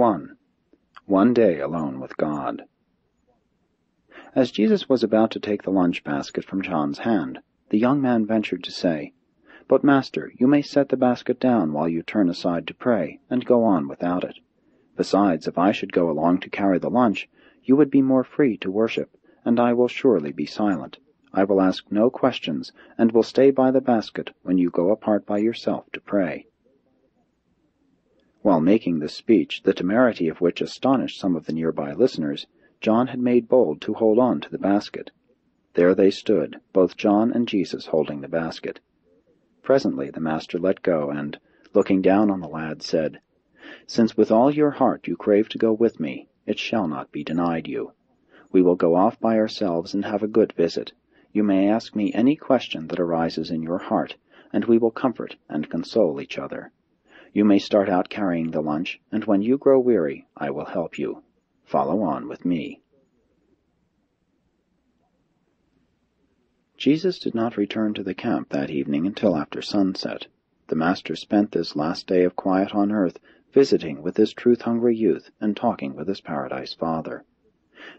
1. One day alone with God. As Jesus was about to take the lunch basket from John's hand, the young man ventured to say, "But, Master, you may set the basket down while you turn aside to pray, and go on without it. Besides, if I should go along to carry the lunch, you would be more free to worship, and I will surely be silent. I will ask no questions, and will stay by the basket when you go apart by yourself to pray." While making this speech, the temerity of which astonished some of the nearby listeners, John had made bold to hold on to the basket. There they stood, both John and Jesus holding the basket. Presently the Master let go, and, looking down on the lad, said, "Since with all your heart you crave to go with me, it shall not be denied you. We will go off by ourselves and have a good visit. You may ask me any question that arises in your heart, and we will comfort and console each other. You may start out carrying the lunch, and when you grow weary, I will help you. Follow on with me." Jesus did not return to the camp that evening until after sunset. The Master spent this last day of quiet on earth visiting with this truth-hungry youth and talking with his paradise Father.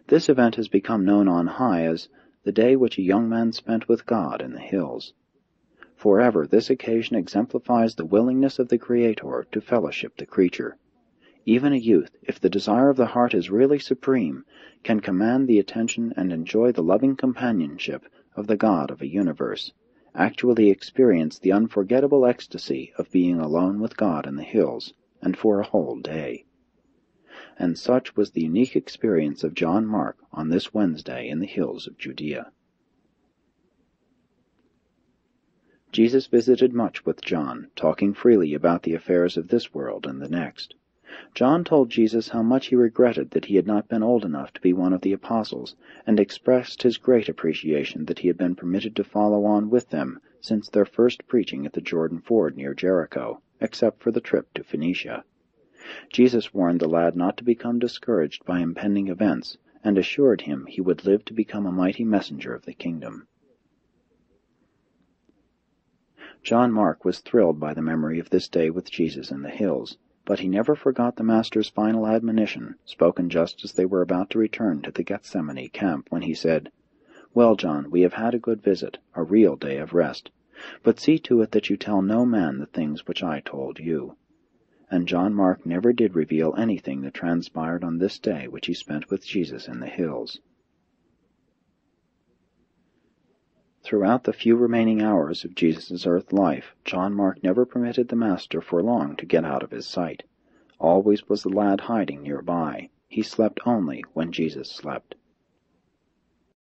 This event has become known on high as the day which a young man spent with God in the hills. Forever this occasion exemplifies the willingness of the Creator to fellowship the creature. Even a youth, if the desire of the heart is really supreme, can command the attention and enjoy the loving companionship of the God of a universe, actually experience the unforgettable ecstasy of being alone with God in the hills, and for a whole day. And such was the unique experience of John Mark on this Wednesday in the hills of Judea. Jesus visited much with John, talking freely about the affairs of this world and the next. John told Jesus how much he regretted that he had not been old enough to be one of the apostles, and expressed his great appreciation that he had been permitted to follow on with them since their first preaching at the Jordan ford near Jericho, except for the trip to Phoenicia. Jesus warned the lad not to become discouraged by impending events, and assured him he would live to become a mighty messenger of the kingdom. John Mark was thrilled by the memory of this day with Jesus in the hills, but he never forgot the Master's final admonition, spoken just as they were about to return to the Gethsemane camp, when he said, "Well, John, we have had a good visit, a real day of rest, but see to it that you tell no man the things which I told you." And John Mark never did reveal anything that transpired on this day which he spent with Jesus in the hills. Throughout the few remaining hours of Jesus' earth life, John Mark never permitted the Master for long to get out of his sight. Always was the lad hiding nearby. He slept only when Jesus slept.